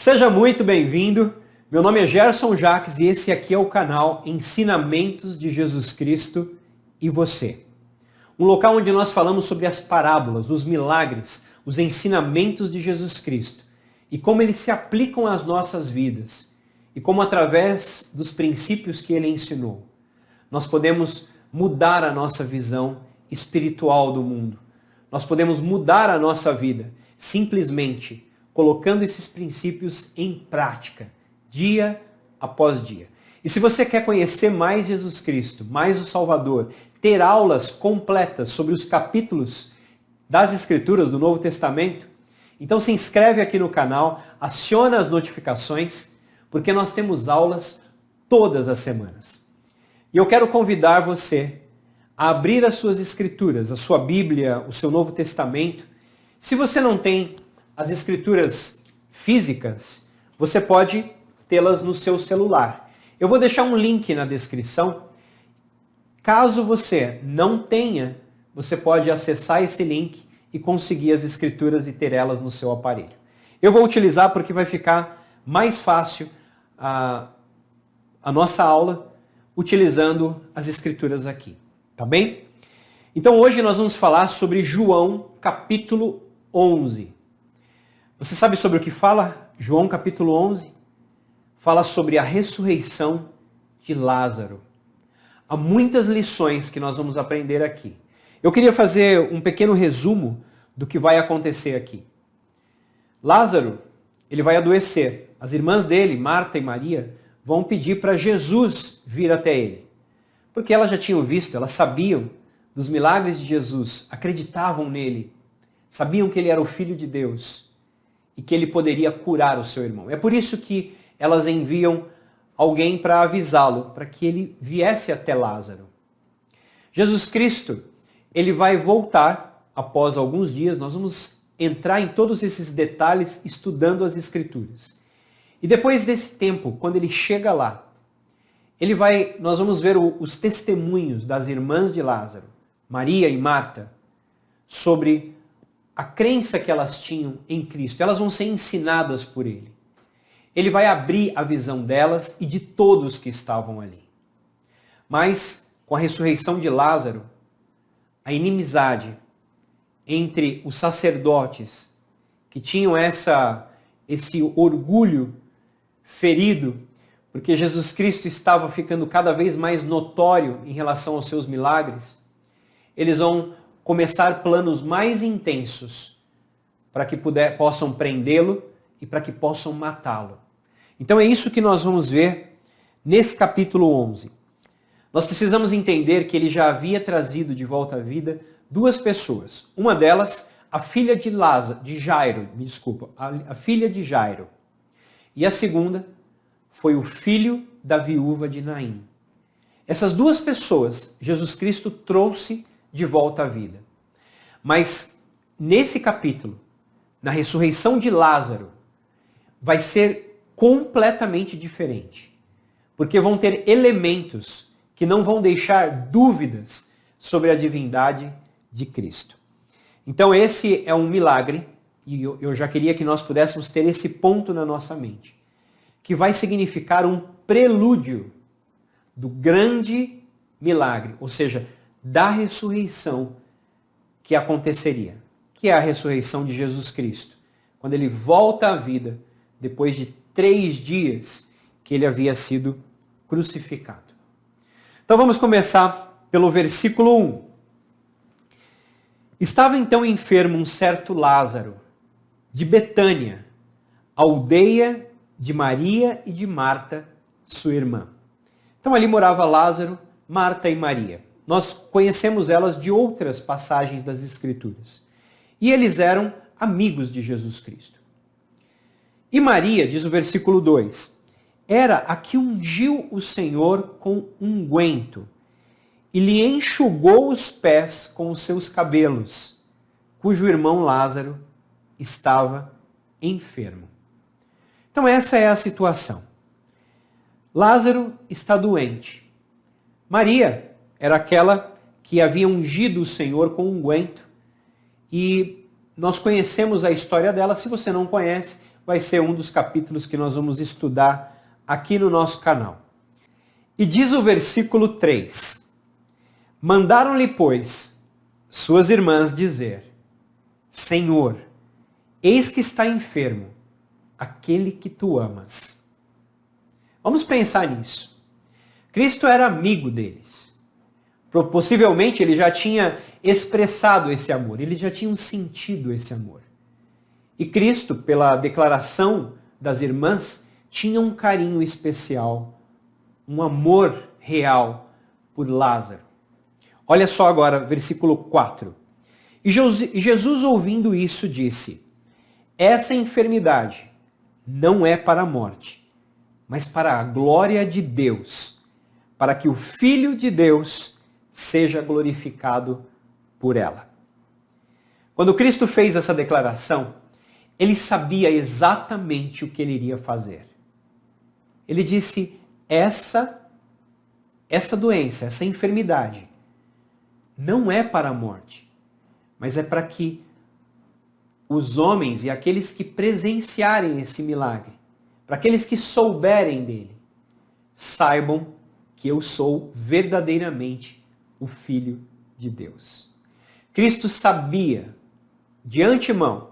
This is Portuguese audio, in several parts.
Seja muito bem-vindo. Meu nome é Gerson Jacques e esse aqui é o canal Ensinamentos de Jesus Cristo e Você. Um local onde nós falamos sobre as parábolas, os milagres, os ensinamentos de Jesus Cristo e como eles se aplicam às nossas vidas e como através dos princípios que ele ensinou, nós podemos mudar a nossa visão espiritual do mundo. Nós podemos mudar a nossa vida simplesmente colocando esses princípios em prática, dia após dia. E se você quer conhecer mais Jesus Cristo, mais o Salvador, ter aulas completas sobre os capítulos das Escrituras do Novo Testamento, então se inscreve aqui no canal, aciona as notificações, porque nós temos aulas todas as semanas. E eu quero convidar você a abrir as suas Escrituras, a sua Bíblia, o seu Novo Testamento. Se você não tem as Escrituras físicas, você pode tê-las no seu celular. Eu vou deixar um link na descrição. Caso você não tenha, você pode acessar esse link e conseguir as Escrituras e ter elas no seu aparelho. Eu vou utilizar porque vai ficar mais fácil a nossa aula utilizando as Escrituras aqui, tá bem? Então hoje nós vamos falar sobre João capítulo 11. Você sabe sobre o que fala João capítulo 11? Fala sobre a ressurreição de Lázaro. Há muitas lições que nós vamos aprender aqui. Eu queria fazer um pequeno resumo do que vai acontecer aqui. Lázaro, ele vai adoecer. As irmãs dele, Marta e Maria, vão pedir para Jesus vir até ele. Porque elas já tinham visto, elas sabiam dos milagres de Jesus, acreditavam nele, sabiam que ele era o Filho de Deus e que ele poderia curar o seu irmão. É por isso que elas enviam alguém para avisá-lo, para que ele viesse até Lázaro. Jesus Cristo, ele vai voltar após alguns dias, nós vamos entrar em todos esses detalhes estudando as Escrituras. E depois desse tempo, quando ele chega lá, nós vamos ver os testemunhos das irmãs de Lázaro, Maria e Marta, sobre a crença que elas tinham em Cristo. Elas vão ser ensinadas por ele. Ele vai abrir a visão delas e de todos que estavam ali. Mas, com a ressurreição de Lázaro, a inimizade entre os sacerdotes que tinham esse orgulho ferido, porque Jesus Cristo estava ficando cada vez mais notório em relação aos seus milagres, eles vão começar planos mais intensos para que possam prendê-lo e para que possam matá-lo. Então é isso que nós vamos ver nesse capítulo 11. Nós precisamos entender que ele já havia trazido de volta à vida duas pessoas. Uma delas, a filha de Jairo. E a segunda foi o filho da viúva de Naim. Essas duas pessoas, Jesus Cristo trouxe de volta à vida. Mas nesse capítulo, na ressurreição de Lázaro, vai ser completamente diferente. Porque vão ter elementos que não vão deixar dúvidas sobre a divindade de Cristo. Então esse é um milagre, e eu já queria que nós pudéssemos ter esse ponto na nossa mente, que vai significar um prelúdio do grande milagre, ou seja, da ressurreição que aconteceria, que é a ressurreição de Jesus Cristo, quando ele volta à vida depois de 3 dias que ele havia sido crucificado. Então vamos começar pelo versículo 1. Estava então enfermo um certo Lázaro, de Betânia, aldeia de Maria e de Marta, sua irmã. Então ali morava Lázaro, Marta e Maria. Nós conhecemos elas de outras passagens das Escrituras. E eles eram amigos de Jesus Cristo. E Maria, diz o versículo 2, era a que ungiu o Senhor com unguento e lhe enxugou os pés com os seus cabelos, cujo irmão Lázaro estava enfermo. Então essa é a situação. Lázaro está doente. Maria era aquela que havia ungido o Senhor com unguento. E nós conhecemos a história dela. Se você não conhece, vai ser um dos capítulos que nós vamos estudar aqui no nosso canal. E diz o versículo 3: Mandaram-lhe, pois, suas irmãs dizer: Senhor, eis que está enfermo aquele que tu amas. Vamos pensar nisso. Cristo era amigo deles. Possivelmente ele já tinha expressado esse amor, eles já tinham sentido esse amor. E Cristo, pela declaração das irmãs, tinha um carinho especial, um amor real por Lázaro. Olha só agora, versículo 4. E Jesus, ouvindo isso, disse: Essa enfermidade não é para a morte, mas para a glória de Deus, para que o Filho de Deus seja glorificado por ela. Quando Cristo fez essa declaração, ele sabia exatamente o que ele iria fazer. Ele disse: essa doença, essa enfermidade, não é para a morte, mas é para que os homens e aqueles que presenciarem esse milagre, para aqueles que souberem dele, saibam que eu sou verdadeiramente o Filho de Deus. Cristo sabia de antemão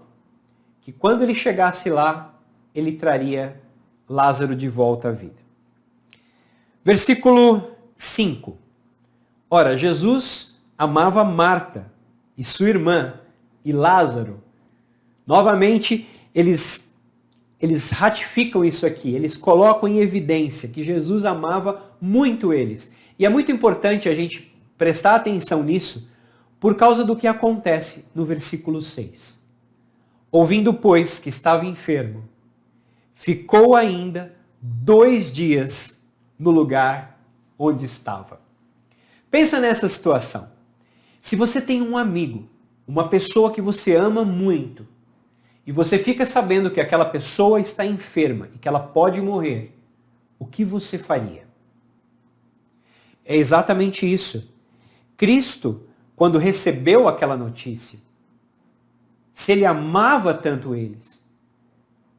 que quando ele chegasse lá, ele traria Lázaro de volta à vida. Versículo 5. Ora, Jesus amava Marta e sua irmã e Lázaro. Novamente, eles ratificam isso aqui, eles colocam em evidência que Jesus amava muito eles. E é muito importante a gente prestar atenção nisso por causa do que acontece no versículo 6. Ouvindo, pois, que estava enfermo, ficou ainda 2 dias no lugar onde estava. Pensa nessa situação. Se você tem um amigo, uma pessoa que você ama muito, e você fica sabendo que aquela pessoa está enferma e que ela pode morrer, o que você faria? É exatamente isso. Cristo, quando recebeu aquela notícia, se ele amava tanto eles,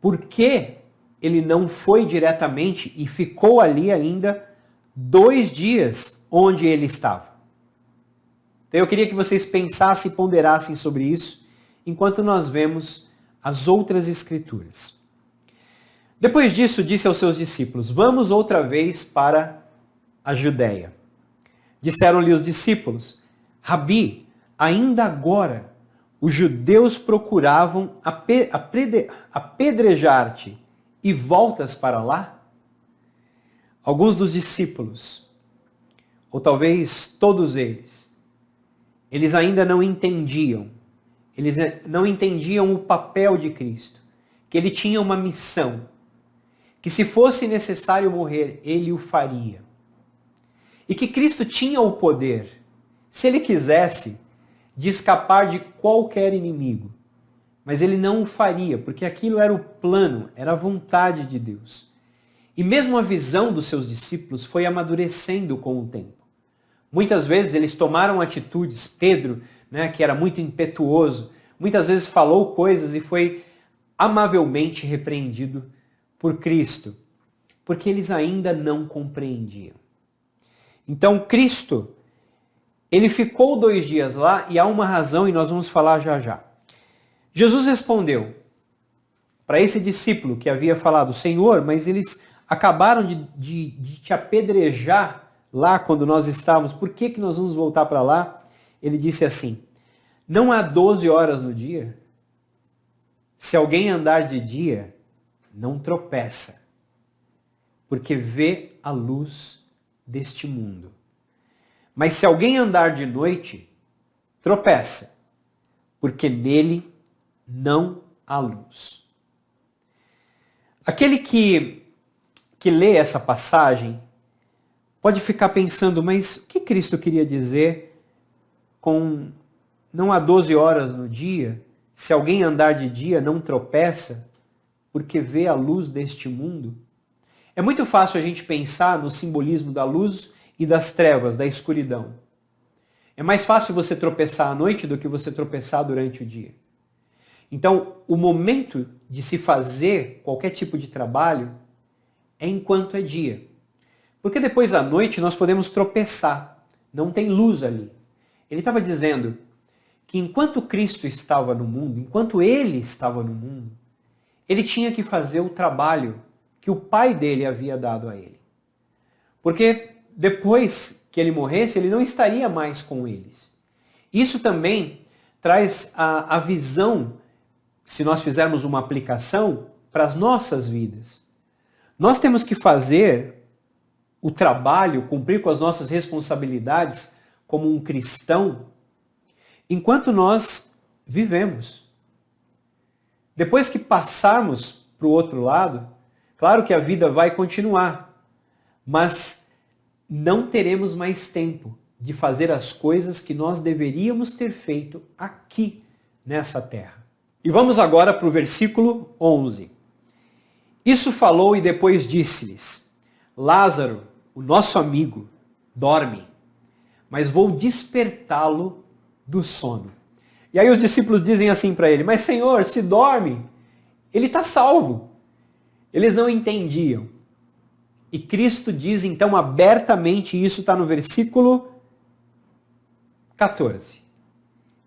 por que ele não foi diretamente e ficou ali ainda 2 dias onde ele estava? Então eu queria que vocês pensassem e ponderassem sobre isso enquanto nós vemos as outras escrituras. Depois disso, disse aos seus discípulos: Vamos outra vez para a Judéia. Disseram-lhe os discípulos: Rabi, ainda agora os judeus procuravam apedrejar-te e voltas para lá? Alguns dos discípulos, ou talvez todos eles ainda não entendiam. Eles não entendiam o papel de Cristo, que ele tinha uma missão, que se fosse necessário morrer, ele o faria. E que Cristo tinha o poder, se ele quisesse, de escapar de qualquer inimigo. Mas ele não o faria, porque aquilo era o plano, era a vontade de Deus. E mesmo a visão dos seus discípulos foi amadurecendo com o tempo. Muitas vezes eles tomaram atitudes, Pedro, que era muito impetuoso, muitas vezes falou coisas e foi amavelmente repreendido por Cristo, porque eles ainda não compreendiam. Então Cristo, ele ficou 2 dias lá e há uma razão e nós vamos falar já já. Jesus respondeu para esse discípulo que havia falado: Senhor, mas eles acabaram de te apedrejar lá quando nós estávamos, por que nós vamos voltar para lá? Ele disse assim: não há 12 horas no dia? Se alguém andar de dia, não tropeça, porque vê a luz deste mundo. Mas se alguém andar de noite, tropeça, porque nele não há luz. Aquele que lê essa passagem pode ficar pensando, mas o que Cristo queria dizer com não há 12 horas no dia, se alguém andar de dia não tropeça, porque vê a luz deste mundo? É muito fácil a gente pensar no simbolismo da luz e das trevas, da escuridão. É mais fácil você tropeçar à noite do que você tropeçar durante o dia. Então, o momento de se fazer qualquer tipo de trabalho é enquanto é dia. Porque depois à noite nós podemos tropeçar, não tem luz ali. Ele estava dizendo que enquanto Cristo estava no mundo, enquanto ele estava no mundo, ele tinha que fazer o trabalho que o Pai dele havia dado a ele. Porque depois que ele morresse, ele não estaria mais com eles. Isso também traz a visão, se nós fizermos uma aplicação, para as nossas vidas. Nós temos que fazer o trabalho, cumprir com as nossas responsabilidades como um cristão, enquanto nós vivemos. Depois que passarmos para o outro lado, claro que a vida vai continuar, mas não teremos mais tempo de fazer as coisas que nós deveríamos ter feito aqui nessa terra. E vamos agora para o versículo 11. Isso falou e depois disse-lhes: Lázaro, o nosso amigo, dorme, mas vou despertá-lo do sono. E aí os discípulos dizem assim para ele: Mas Senhor, se dorme, ele está salvo. Eles não entendiam. E Cristo diz então abertamente, isso está no versículo 14.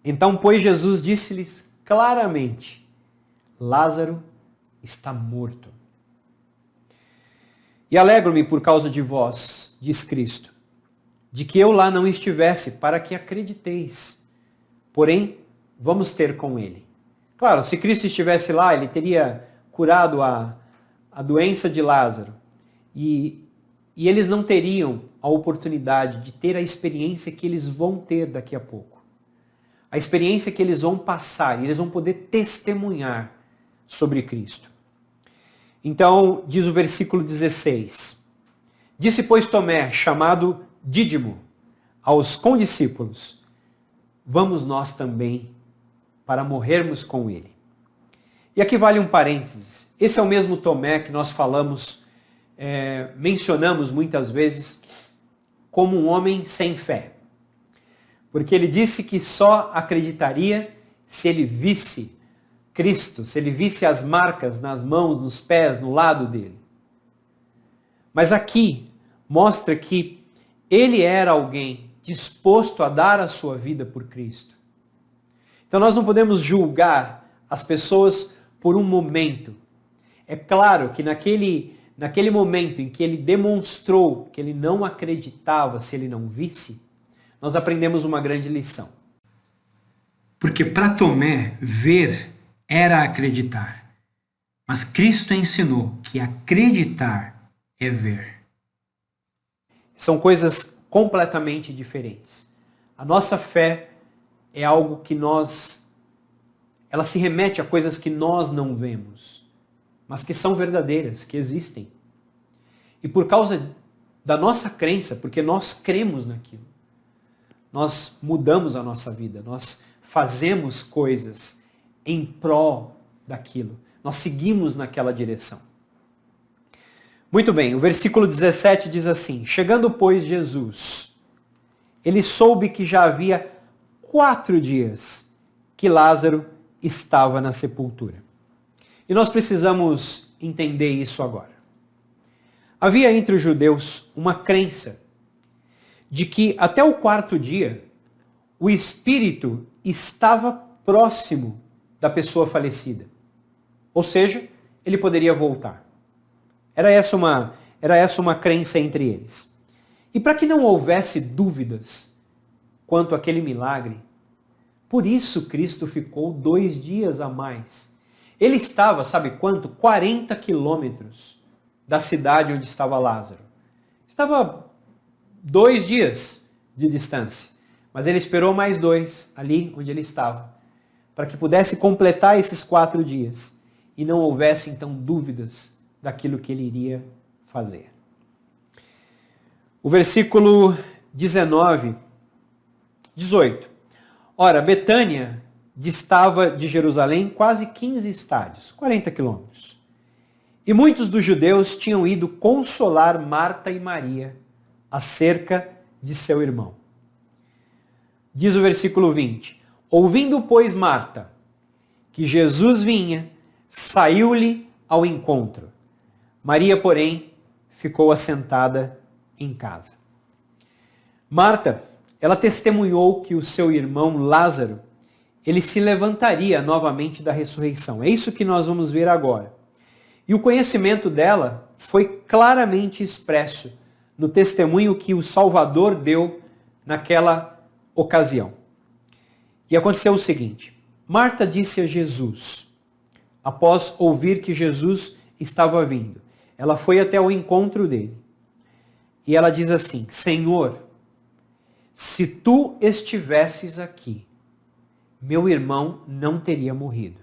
Então, pois, Jesus disse-lhes claramente: Lázaro está morto. E alegro-me por causa de vós, diz Cristo, de que eu lá não estivesse, para que acrediteis. Porém, vamos ter com ele. Claro, se Cristo estivesse lá, ele teria curado a doença de Lázaro. E eles não teriam a oportunidade de ter a experiência que eles vão ter daqui a pouco. A experiência que eles vão passar, e eles vão poder testemunhar sobre Cristo. Então, diz o versículo 16. Disse, pois, Tomé, chamado Dídimo, aos condiscípulos: Vamos nós também para morrermos com ele. E aqui vale um parênteses. Esse é o mesmo Tomé que nós falamos, mencionamos muitas vezes como um homem sem fé. Porque ele disse que só acreditaria se ele visse Cristo, se ele visse as marcas nas mãos, nos pés, no lado dele. Mas aqui mostra que ele era alguém disposto a dar a sua vida por Cristo. Então nós não podemos julgar as pessoas por um momento. É claro que naquele momento em que ele demonstrou que ele não acreditava se ele não visse, nós aprendemos uma grande lição. Porque para Tomé, ver era acreditar. Mas Cristo ensinou que acreditar é ver. São coisas completamente diferentes. A nossa fé é algo que ela se remete a coisas que nós não vemos, mas que são verdadeiras, que existem. E por causa da nossa crença, porque nós cremos naquilo, nós mudamos a nossa vida, nós fazemos coisas em prol daquilo. Nós seguimos naquela direção. Muito bem, o versículo 17 diz assim: Chegando, pois, Jesus, ele soube que já havia 4 dias que Lázaro estava na sepultura. E nós precisamos entender isso agora. Havia entre os judeus uma crença de que até o 4º dia o espírito estava próximo da pessoa falecida. Ou seja, ele poderia voltar. Era essa uma crença entre eles. E para que não houvesse dúvidas quanto àquele milagre, por isso Cristo ficou 2 dias a mais. Ele estava, sabe quanto? 40 quilômetros da cidade onde estava Lázaro. Estava 2 dias de distância. Mas ele esperou mais 2 ali onde ele estava, para que pudesse completar esses 4 dias e não houvesse então dúvidas daquilo que ele iria fazer. O versículo 18. Ora, Betânia distava de Jerusalém quase 15 estádios, 40 quilômetros. E muitos dos judeus tinham ido consolar Marta e Maria acerca de seu irmão. Diz o versículo 20. Ouvindo, pois, Marta que Jesus vinha, saiu-lhe ao encontro. Maria, porém, ficou assentada em casa. Marta, ela testemunhou que o seu irmão Lázaro, ele se levantaria novamente da ressurreição. É isso que nós vamos ver agora. E o conhecimento dela foi claramente expresso no testemunho que o Salvador deu naquela ocasião. E aconteceu o seguinte: Marta disse a Jesus, após ouvir que Jesus estava vindo, ela foi até o encontro dele. E ela diz assim: Senhor, se tu estivesses aqui, meu irmão não teria morrido.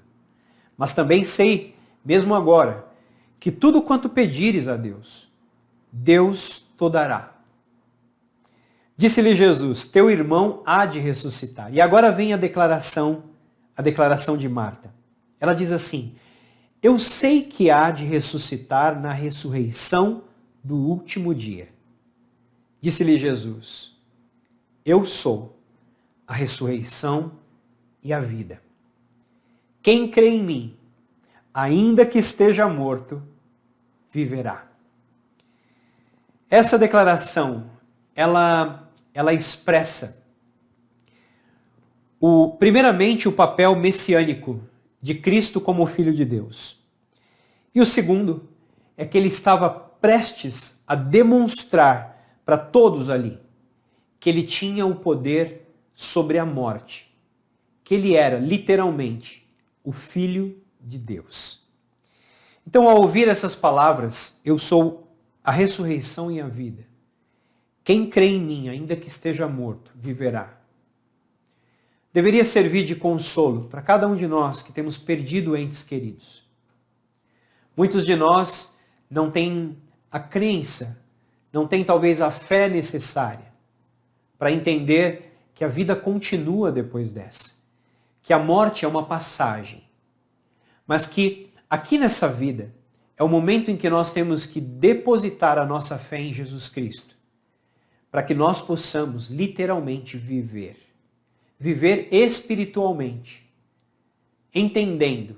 Mas também sei, mesmo agora, que tudo quanto pedires a Deus, Deus te dará. Disse-lhe Jesus: teu irmão há de ressuscitar. E agora vem a declaração de Marta. Ela diz assim: eu sei que há de ressuscitar na ressurreição do último dia. Disse-lhe Jesus: eu sou a ressurreição e a vida. Quem crê em mim, ainda que esteja morto, viverá. Essa declaração, ela expressa primeiramente o papel messiânico de Cristo como Filho de Deus. E o segundo é que ele estava prestes a demonstrar para todos ali que ele tinha o poder sobre a morte, que ele era literalmente o Filho de Deus. Então, ao ouvir essas palavras, eu sou a ressurreição e a vida. Quem crê em mim, ainda que esteja morto, viverá. Deveria servir de consolo para cada um de nós que temos perdido entes queridos. Muitos de nós não têm a crença, não têm talvez a fé necessária para entender que a vida continua depois dessa, que a morte é uma passagem, mas que aqui nessa vida é o momento em que nós temos que depositar a nossa fé em Jesus Cristo, para que nós possamos literalmente viver espiritualmente, entendendo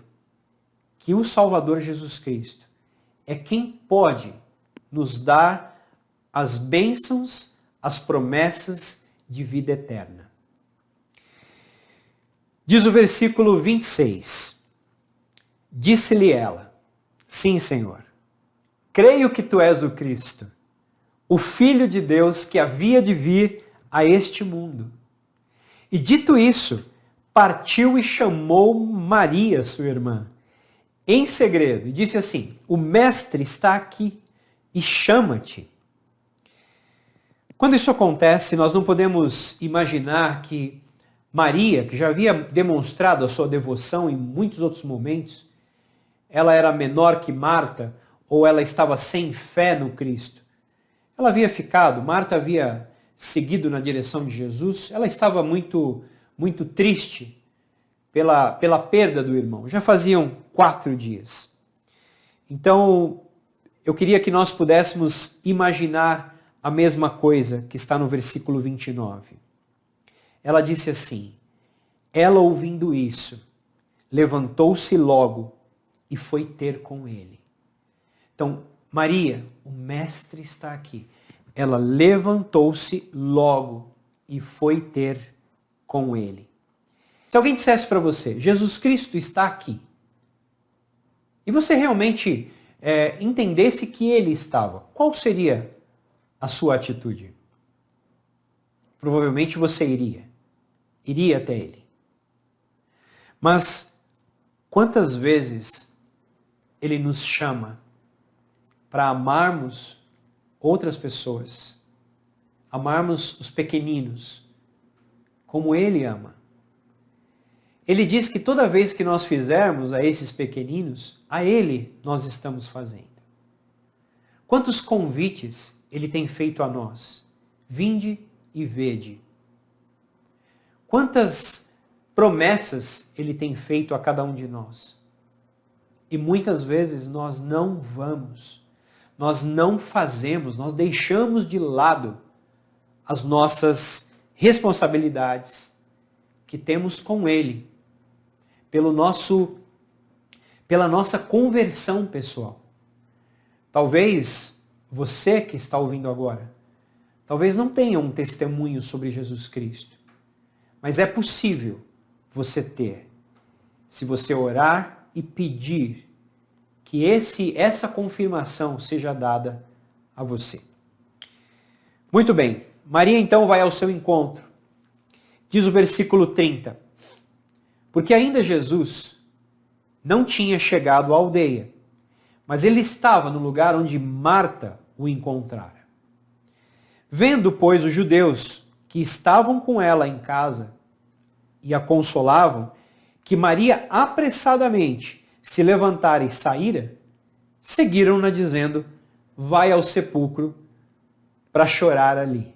que o Salvador Jesus Cristo é quem pode nos dar as bênçãos, as promessas de vida eterna. Diz o versículo 26. Disse-lhe ela: sim, Senhor, creio que tu és o Cristo, o Filho de Deus que havia de vir a este mundo. E dito isso, partiu e chamou Maria, sua irmã, em segredo, e disse assim: o Mestre está aqui e chama-te. Quando isso acontece, nós não podemos imaginar que Maria, que já havia demonstrado a sua devoção em muitos outros momentos, ela era menor que Marta, ou ela estava sem fé no Cristo. Ela havia Marta havia seguido na direção de Jesus, ela estava muito triste pela perda do irmão. Já faziam 4 dias. Então, eu queria que nós pudéssemos imaginar a mesma coisa que está no versículo 29. Ela disse assim: ela ouvindo isso, levantou-se logo e foi ter com ele. Então, Maria, o Mestre está aqui. Ela levantou-se logo e foi ter com ele. Se alguém dissesse para você: Jesus Cristo está aqui, e você realmente entendesse que ele estava, qual seria a sua atitude? Provavelmente você iria até ele. Mas quantas vezes ele nos chama para amarmos outras pessoas, amarmos os pequeninos, como ele ama? Ele diz que toda vez que nós fizermos a esses pequeninos, a ele nós estamos fazendo. Quantos convites ele tem feito a nós? Vinde e vede. Quantas promessas ele tem feito a cada um de nós? E muitas vezes nós não vamos, nós não fazemos, nós deixamos de lado as nossas responsabilidades que temos com ele, pela nossa conversão pessoal. Talvez você que está ouvindo agora, talvez não tenha um testemunho sobre Jesus Cristo, mas é possível você ter, se você orar e pedir que essa confirmação seja dada a você. Muito bem, Maria então vai ao seu encontro. Diz o versículo 30, porque ainda Jesus não tinha chegado à aldeia, mas ele estava no lugar onde Marta o encontrara. Vendo, pois, os judeus que estavam com ela em casa e a consolavam, que Maria apressadamente se levantara e saíra, seguiram-na dizendo, vai ao sepulcro para chorar ali.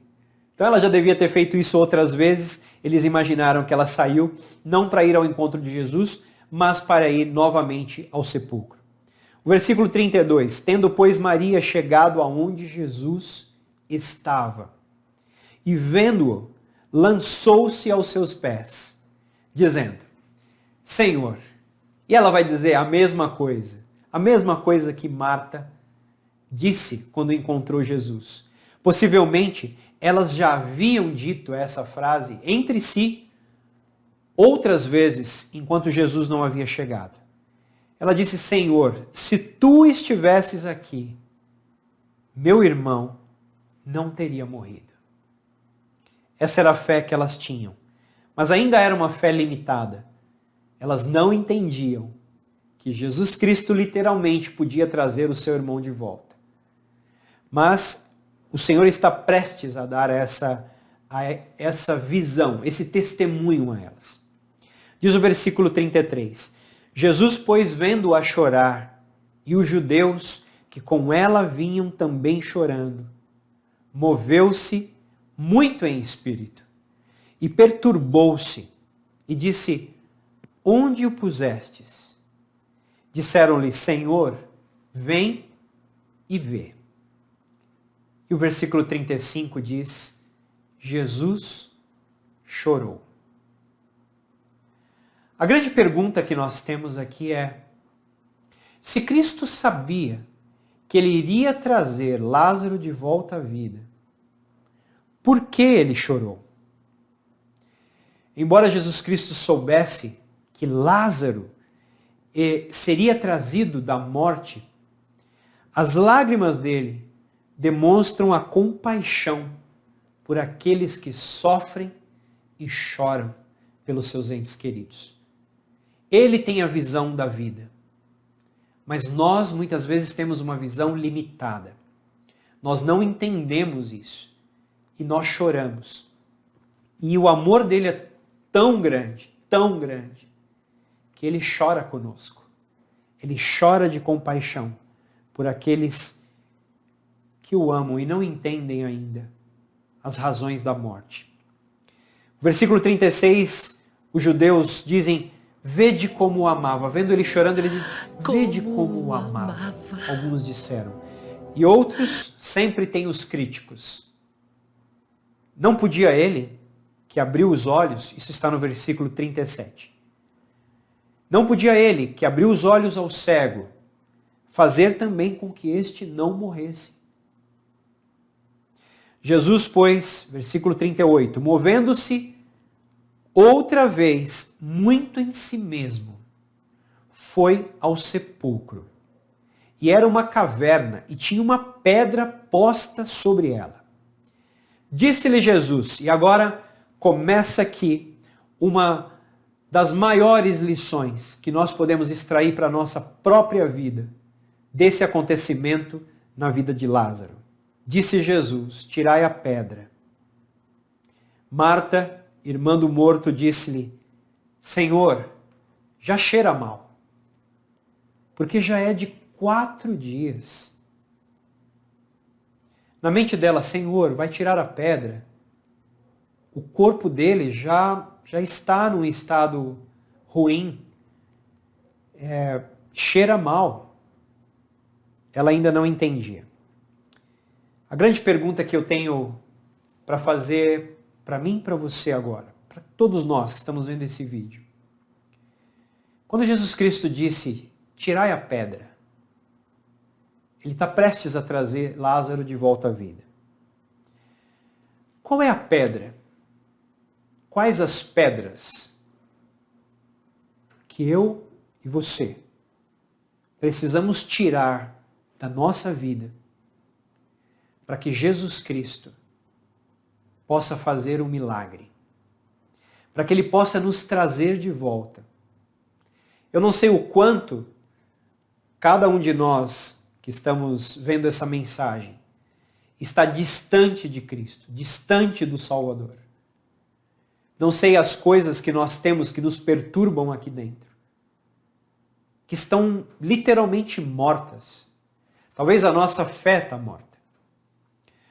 Então ela já devia ter feito isso outras vezes, eles imaginaram que ela saiu não para ir ao encontro de Jesus, mas para ir novamente ao sepulcro. O versículo 32, tendo, pois, Maria chegado aonde Jesus estava, e vendo-o, lançou-se aos seus pés, dizendo, Senhor, e ela vai dizer a mesma coisa que Marta disse quando encontrou Jesus. Possivelmente, elas já haviam dito essa frase entre si outras vezes, enquanto Jesus não havia chegado. Ela disse, Senhor, se tu estivesses aqui, meu irmão não teria morrido. Essa era a fé que elas tinham, mas ainda era uma fé limitada. Elas não entendiam que Jesus Cristo literalmente podia trazer o seu irmão de volta. Mas o Senhor está prestes a dar essa visão, esse testemunho a elas. Diz o versículo 33, Jesus, pois, vendo-a chorar, e os judeus que com ela vinham também chorando, moveu-se muito em espírito e perturbou-se e disse, onde o pusestes? Disseram-lhe, Senhor, vem e vê. E o versículo 35 diz, Jesus chorou. A grande pergunta que nós temos aqui é, se Cristo sabia que ele iria trazer Lázaro de volta à vida, por que ele chorou? Embora Jesus Cristo soubesse que Lázaro seria trazido da morte, as lágrimas dele demonstram a compaixão por aqueles que sofrem e choram pelos seus entes queridos. Ele tem a visão da vida, mas nós muitas vezes temos uma visão limitada. Nós não entendemos isso e nós choramos. E o amor dele é tão grande, que ele chora conosco. Ele chora de compaixão por aqueles que o amam e não entendem ainda as razões da morte. Versículo 36, os judeus dizem, vede como o amava. Vendo ele chorando, eles dizem, vede como o amava. Alguns disseram. E outros sempre têm os críticos. Não podia ele, que abriu os olhos, isso está no versículo 37. Não podia ele, que abriu os olhos ao cego, fazer também com que este não morresse. Jesus, pois, versículo 38, movendo-se outra vez, muito em si mesmo, foi ao sepulcro. E era uma caverna, e tinha uma pedra posta sobre ela. Disse-lhe Jesus, e agora começa aqui uma das maiores lições que nós podemos extrair para a nossa própria vida, desse acontecimento na vida de Lázaro. Disse Jesus, tirai a pedra. Marta, irmã do morto, disse-lhe, Senhor, já cheira mal, porque já é de 4 dias. Na mente dela, Senhor, vai tirar a pedra. O corpo dele já está num estado ruim, cheira mal. Ela ainda não entendia. A grande pergunta que eu tenho para fazer para mim e para você agora, para todos nós que estamos vendo esse vídeo, Quando Jesus Cristo disse, tirai a pedra, ele está prestes a trazer Lázaro de volta à vida. Qual é a pedra? Quais as pedras que eu e você precisamos tirar da nossa vida para que Jesus Cristo possa fazer um milagre, para que Ele possa nos trazer de volta? Eu não sei o quanto cada um de nós que estamos vendo essa mensagem está distante de Cristo, distante do Salvador. Não sei as coisas que nós temos que nos perturbam aqui dentro, que estão literalmente mortas. Talvez a nossa fé está morta.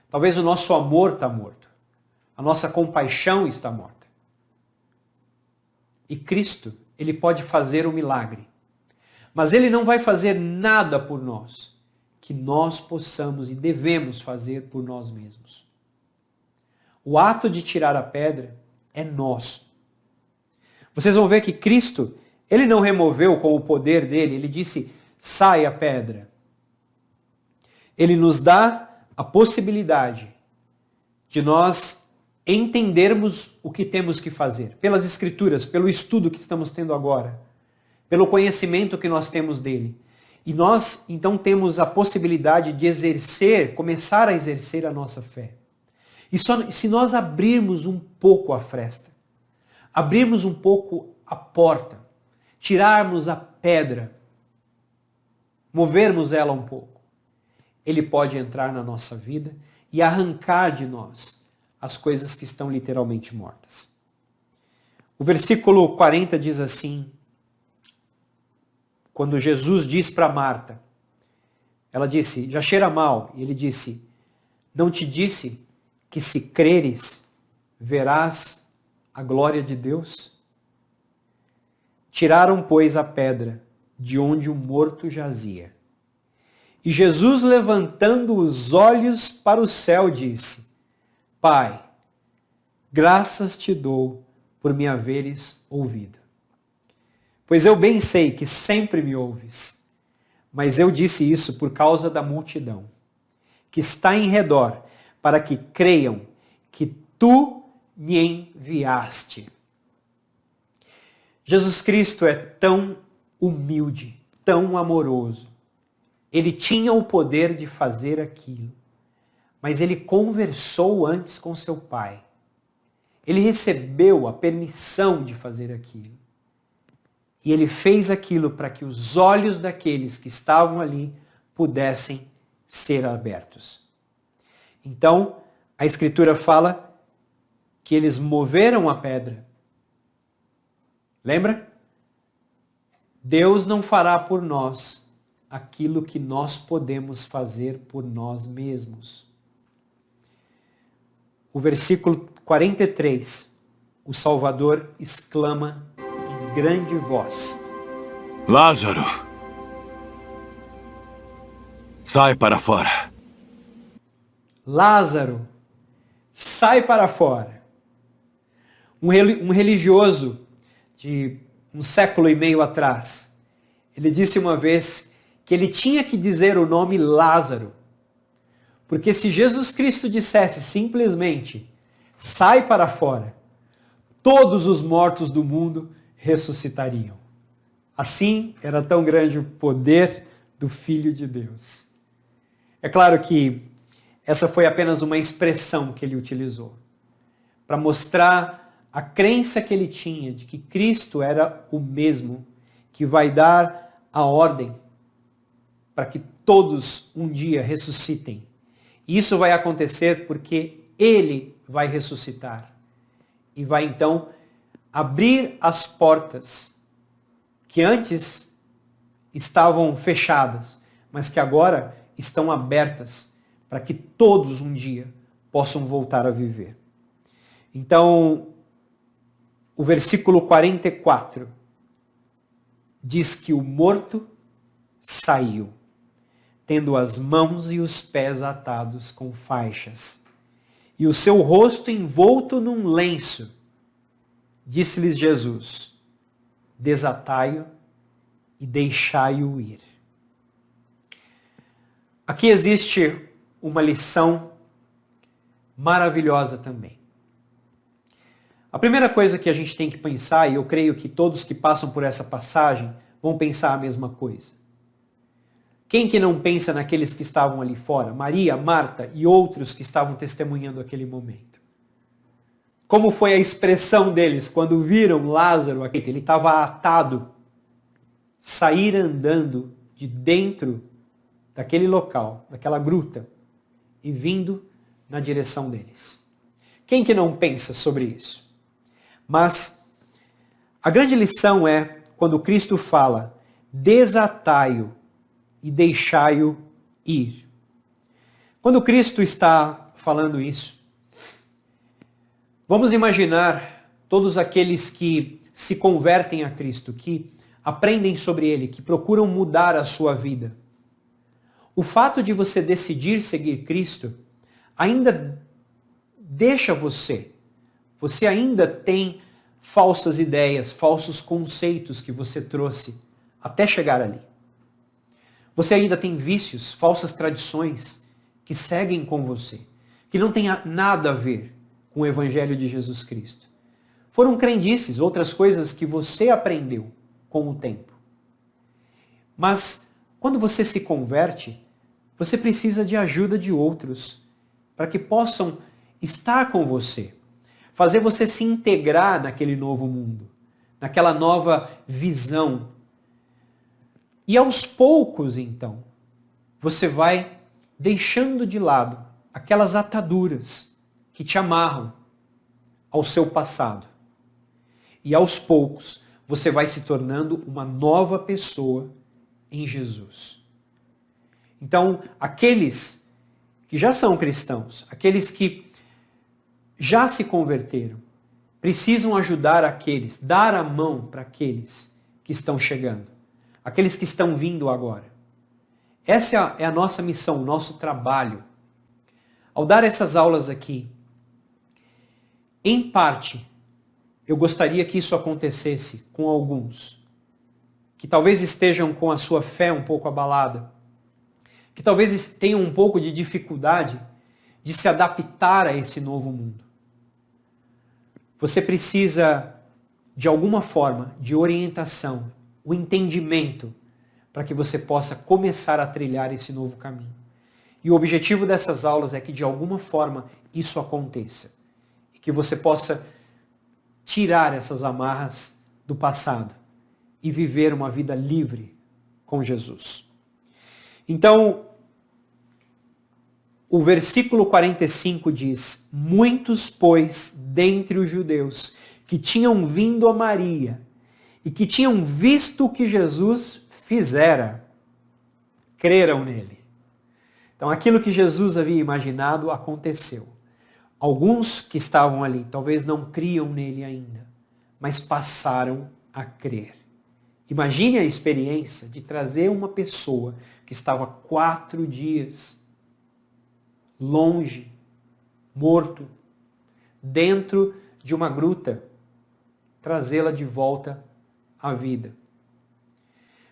Talvez o nosso amor está morto. A nossa compaixão está morta. E Cristo, Ele pode fazer um milagre. Mas Ele não vai fazer nada por nós que nós possamos e devemos fazer por nós mesmos. O ato de tirar a pedra é nosso. Vocês vão ver que Cristo, Ele não removeu com o poder dele, Ele disse, sai a pedra. Ele nos dá a possibilidade de nós entendermos o que temos que fazer, pelas Escrituras, pelo estudo que estamos tendo agora, pelo conhecimento que nós temos dele. E nós, então, temos a possibilidade de exercer, começar a exercer a nossa fé. E só se nós abrirmos um pouco a fresta, abrirmos um pouco a porta, tirarmos a pedra, movermos ela um pouco, Ele pode entrar na nossa vida e arrancar de nós as coisas que estão literalmente mortas. O versículo 40 diz assim, quando Jesus diz para Marta, ela disse, já cheira mal, e ele disse, não te disse que se creres, verás a glória de Deus? Tiraram, pois, a pedra de onde o morto jazia. E Jesus, levantando os olhos para o céu, disse, Pai, graças te dou por me haveres ouvido. Pois eu bem sei que sempre me ouves, mas eu disse isso por causa da multidão, que está em redor, para que creiam que tu me enviaste. Jesus Cristo é tão humilde, tão amoroso. Ele tinha o poder de fazer aquilo, mas ele conversou antes com seu Pai. Ele recebeu a permissão de fazer aquilo. E ele fez aquilo para que os olhos daqueles que estavam ali pudessem ser abertos. Então, a Escritura fala que eles moveram a pedra. Lembra? Deus não fará por nós aquilo que nós podemos fazer por nós mesmos. O versículo 43, o Salvador exclama em grande voz: Lázaro, sai para fora. Lázaro, sai para fora. Um religioso de 1,5 séculos atrás, ele disse uma vez que ele tinha que dizer o nome Lázaro, porque se Jesus Cristo dissesse simplesmente, sai para fora, todos os mortos do mundo ressuscitariam. Assim era tão grande o poder do Filho de Deus. É claro que essa foi apenas uma expressão que ele utilizou para mostrar a crença que ele tinha de que Cristo era o mesmo que vai dar a ordem para que todos um dia ressuscitem. E isso vai acontecer porque ele vai ressuscitar e vai então abrir as portas que antes estavam fechadas, mas que agora estão abertas para que todos um dia possam voltar a viver. Então, o versículo 44 diz que o morto saiu, tendo as mãos e os pés atados com faixas, e o seu rosto envolto num lenço. Disse-lhes Jesus: desatai-o e deixai-o ir. Aqui existe uma lição maravilhosa também. A primeira coisa que a gente tem que pensar, e eu creio que todos que passam por essa passagem vão pensar a mesma coisa. Quem que não pensa naqueles que estavam ali fora? Maria, Marta e outros que estavam testemunhando aquele momento. Como foi a expressão deles quando viram Lázaro aqui? Ele estava atado, sair andando de dentro daquele local, daquela gruta, e vindo na direção deles. Quem que não pensa sobre isso? Mas a grande lição é quando Cristo fala, desatai-o e deixai-o ir. Quando Cristo está falando isso, vamos imaginar todos aqueles que se convertem a Cristo, que aprendem sobre Ele, que procuram mudar a sua vida. O fato de você decidir seguir Cristo ainda deixa você ainda tem falsas ideias, falsos conceitos que você trouxe até chegar ali. Você ainda tem vícios, falsas tradições que seguem com você, que não tem nada a ver com o Evangelho de Jesus Cristo. Foram crendices, outras coisas que você aprendeu com o tempo. Mas quando você se converte, você precisa de ajuda de outros para que possam estar com você, fazer você se integrar naquele novo mundo, naquela nova visão. E aos poucos, então, você vai deixando de lado aquelas ataduras que te amarram ao seu passado. E aos poucos, você vai se tornando uma nova pessoa em Jesus. Então, aqueles que já são cristãos, aqueles que já se converteram, precisam ajudar aqueles, dar a mão para aqueles que estão chegando, aqueles que estão vindo agora. Essa é a nossa missão, o nosso trabalho. Ao dar essas aulas aqui, em parte, eu gostaria que isso acontecesse com alguns, que talvez estejam com a sua fé um pouco abalada, que talvez tenham um pouco de dificuldade de se adaptar a esse novo mundo. Você precisa, de alguma forma, de orientação, o entendimento, para que você possa começar a trilhar esse novo caminho. E o objetivo dessas aulas é que, de alguma forma, isso aconteça. E que você possa tirar essas amarras do passado e viver uma vida livre com Jesus. Então, o versículo 45 diz, muitos, pois, dentre os judeus, que tinham vindo a Maria e que tinham visto o que Jesus fizera, creram nele. Então, aquilo que Jesus havia imaginado aconteceu. Alguns que estavam ali talvez não criam nele ainda, mas passaram a crer. Imagine a experiência de trazer uma pessoa que estava 4 dias longe, morto, dentro de uma gruta, trazê-la de volta à vida.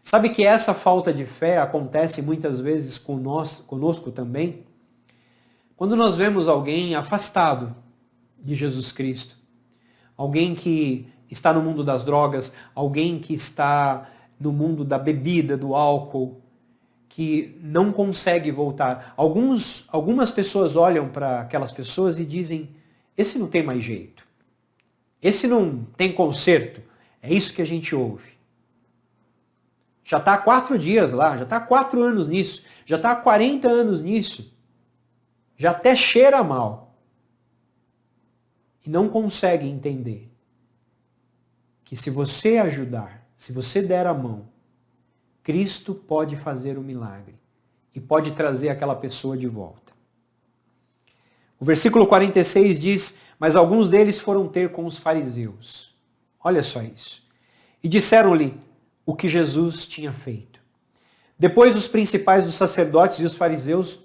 Sabe que essa falta de fé acontece muitas vezes conosco também? Quando nós vemos alguém afastado de Jesus Cristo, alguém que está no mundo das drogas, alguém que está no mundo da bebida, do álcool, que não consegue voltar. Algumas pessoas olham para aquelas pessoas e dizem, esse não tem mais jeito. Esse não tem conserto. É isso que a gente ouve. Já está há 4 dias lá, já está há 4 anos nisso, já está há 40 anos nisso. Já até cheira mal. E não consegue entender que se você ajudar, se você der a mão, Cristo pode fazer um milagre e pode trazer aquela pessoa de volta. O versículo 46 diz, mas alguns deles foram ter com os fariseus. Olha só isso. E disseram-lhe o que Jesus tinha feito. Depois os principais dos sacerdotes e os fariseus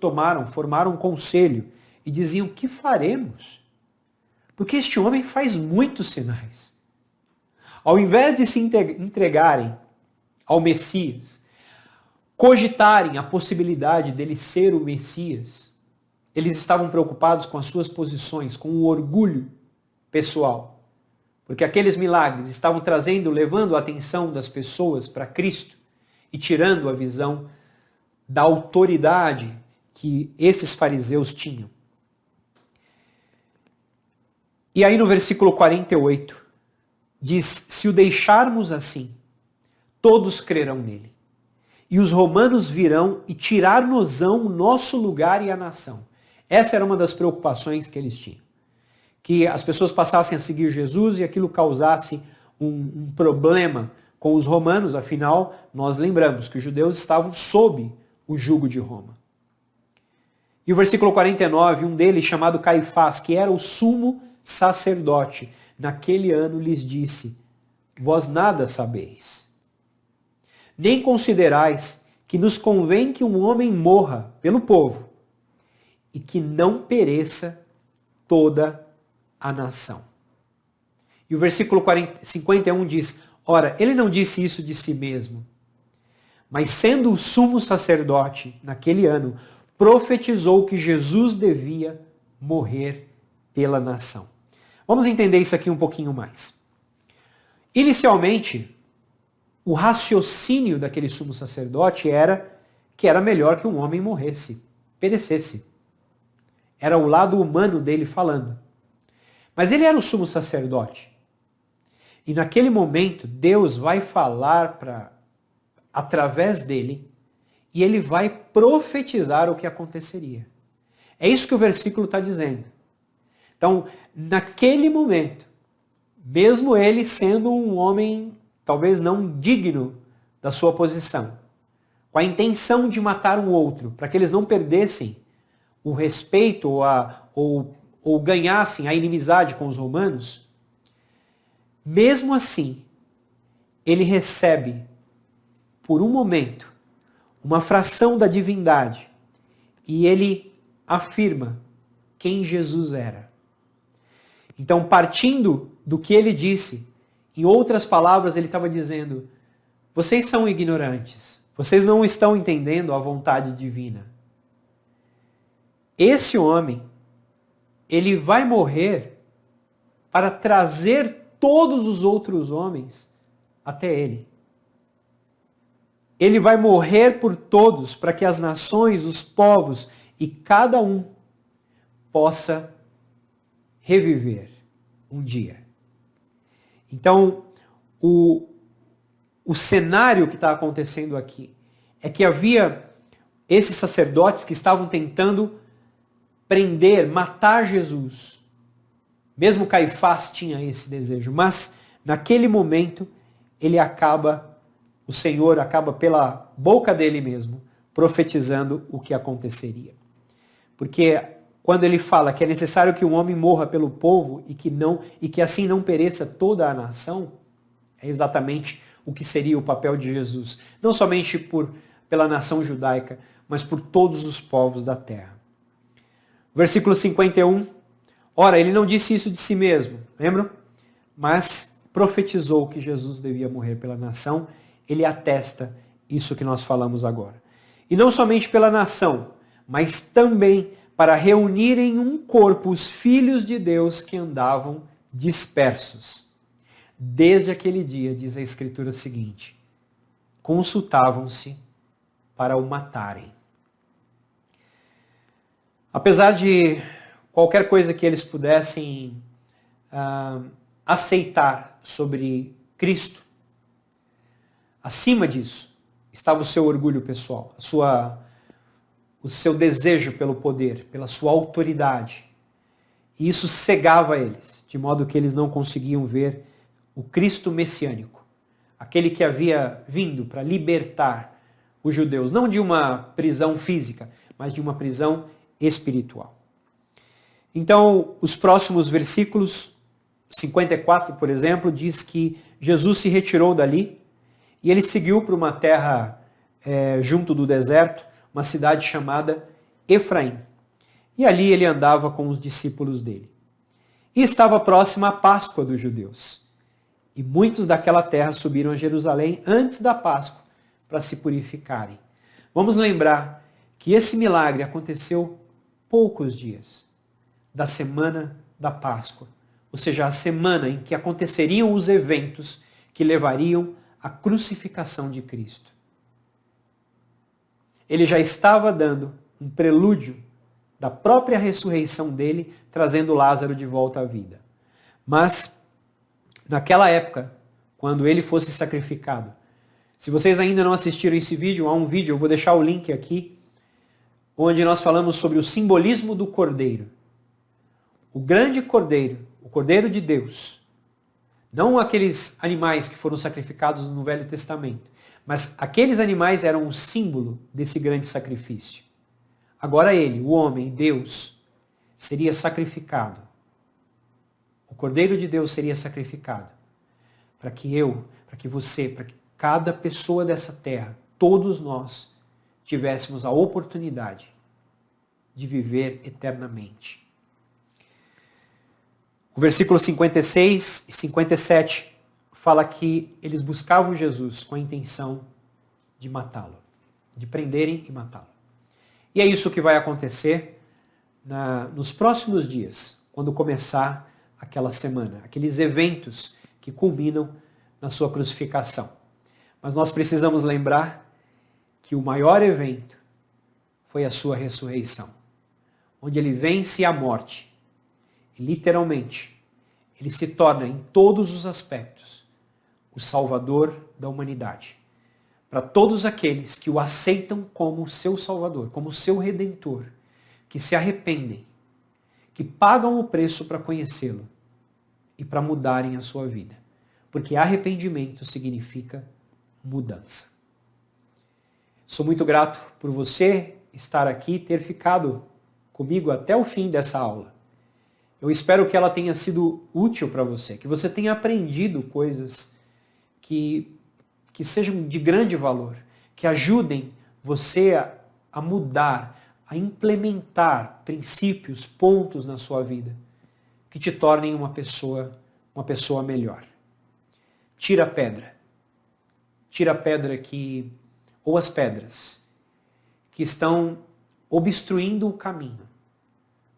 formaram um conselho e diziam, que faremos? Porque este homem faz muitos sinais. Ao invés de se entregarem ao Messias, cogitarem a possibilidade dele ser o Messias, eles estavam preocupados com as suas posições, com o orgulho pessoal. Porque aqueles milagres estavam levando a atenção das pessoas para Cristo e tirando a visão da autoridade que esses fariseus tinham. E aí no versículo 48, diz, se o deixarmos assim, todos crerão nele. E os romanos virão e tirar-nos-ão o nosso lugar e a nação. Essa era uma das preocupações que eles tinham. Que as pessoas passassem a seguir Jesus e aquilo causasse um problema com os romanos, afinal, nós lembramos que os judeus estavam sob o jugo de Roma. E o versículo 49, um deles, chamado Caifás, que era o sumo sacerdote, naquele ano lhes disse, vós nada sabeis, nem considerais que nos convém que um homem morra pelo povo e que não pereça toda a nação. E o versículo 51 diz, ora, ele não disse isso de si mesmo, mas sendo o sumo sacerdote naquele ano, profetizou que Jesus devia morrer pela nação. Vamos entender isso aqui um pouquinho mais. Inicialmente, o raciocínio daquele sumo sacerdote era que era melhor que um homem morresse, perecesse. Era o lado humano dele falando. Mas ele era o sumo sacerdote. E naquele momento, Deus vai falar através dele e ele vai profetizar o que aconteceria. É isso que o versículo está dizendo. Então, naquele momento, mesmo ele sendo um homem talvez não digno da sua posição, com a intenção de matar um outro, para que eles não perdessem o respeito ou ganhassem a inimizade com os romanos, mesmo assim, ele recebe, por um momento, uma fração da divindade e ele afirma quem Jesus era. Então, partindo do que ele disse, em outras palavras, ele estava dizendo, vocês são ignorantes, vocês não estão entendendo a vontade divina. Esse homem, ele vai morrer para trazer todos os outros homens até ele. Ele vai morrer por todos para que as nações, os povos e cada um possa reviver um dia. Então, o cenário que está acontecendo aqui é que havia esses sacerdotes que estavam tentando prender, matar Jesus. Mesmo Caifás tinha esse desejo, mas naquele momento o Senhor acaba pela boca dele mesmo profetizando o que aconteceria. Porque quando ele fala que é necessário que um homem morra pelo povo e que assim não pereça toda a nação, é exatamente o que seria o papel de Jesus, não somente pela nação judaica, mas por todos os povos da terra. Versículo 51, ora, ele não disse isso de si mesmo, lembram? Mas profetizou que Jesus devia morrer pela nação, ele atesta isso que nós falamos agora. E não somente pela nação, mas também para reunir em um corpo os filhos de Deus que andavam dispersos. Desde aquele dia, diz a Escritura seguinte, consultavam-se para o matarem. Apesar de qualquer coisa que eles pudessem aceitar sobre Cristo, acima disso estava o seu orgulho pessoal, o seu desejo pelo poder, pela sua autoridade. E isso cegava eles, de modo que eles não conseguiam ver o Cristo messiânico, aquele que havia vindo para libertar os judeus, não de uma prisão física, mas de uma prisão espiritual. Então, os próximos versículos, 54, por exemplo, diz que Jesus se retirou dali e ele seguiu para uma terra junto do deserto, uma cidade chamada Efraim. E ali ele andava com os discípulos dele. E estava próxima a Páscoa dos judeus. E muitos daquela terra subiram a Jerusalém antes da Páscoa para se purificarem. Vamos lembrar que esse milagre aconteceu poucos dias da semana da Páscoa, ou seja, a semana em que aconteceriam os eventos que levariam à crucificação de Cristo. Ele já estava dando um prelúdio da própria ressurreição dele, trazendo Lázaro de volta à vida. Mas, naquela época, quando ele fosse sacrificado, se vocês ainda não assistiram esse vídeo, há um vídeo, eu vou deixar o link aqui, onde nós falamos sobre o simbolismo do cordeiro. O grande cordeiro, o cordeiro de Deus, não aqueles animais que foram sacrificados no Velho Testamento, mas aqueles animais eram o símbolo desse grande sacrifício. Agora ele, o homem, Deus, seria sacrificado. O Cordeiro de Deus seria sacrificado para que eu, para que você, para que cada pessoa dessa terra, todos nós, tivéssemos a oportunidade de viver eternamente. O versículo 56 e 57 fala que eles buscavam Jesus com a intenção de matá-lo, de prenderem e matá-lo. E é isso que vai acontecer nos próximos dias, quando começar aquela semana, aqueles eventos que culminam na sua crucificação. Mas nós precisamos lembrar que o maior evento foi a sua ressurreição, onde ele vence a morte. E, literalmente, ele se torna, em todos os aspectos, o Salvador da humanidade. Para todos aqueles que o aceitam como seu Salvador, como seu Redentor, que se arrependem, que pagam o preço para conhecê-lo e para mudarem a sua vida. Porque arrependimento significa mudança. Sou muito grato por você estar aqui, ter ficado comigo até o fim dessa aula. Eu espero que ela tenha sido útil para você, que você tenha aprendido coisas que sejam de grande valor, que ajudem você a mudar, a implementar princípios, pontos na sua vida, que te tornem uma pessoa melhor. Tira a pedra. Tira a pedra ou as pedras que estão obstruindo o caminho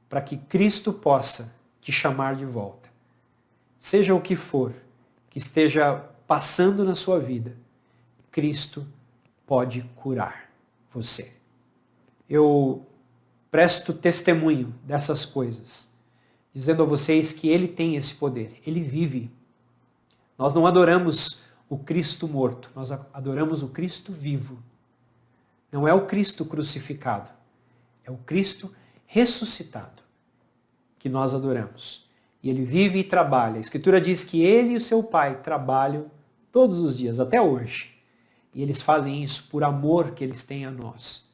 para que Cristo possa te chamar de volta. Seja o que for que esteja passando na sua vida, Cristo pode curar você. Eu presto testemunho dessas coisas, dizendo a vocês que Ele tem esse poder, Ele vive. Nós não adoramos o Cristo morto, nós adoramos o Cristo vivo. Não é o Cristo crucificado, é o Cristo ressuscitado que nós adoramos. E Ele vive e trabalha. A Escritura diz que Ele e o seu Pai trabalham todos os dias, até hoje. E eles fazem isso por amor que eles têm a nós.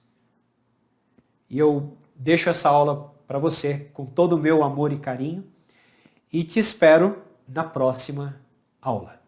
E eu deixo essa aula para você com todo o meu amor e carinho e te espero na próxima aula.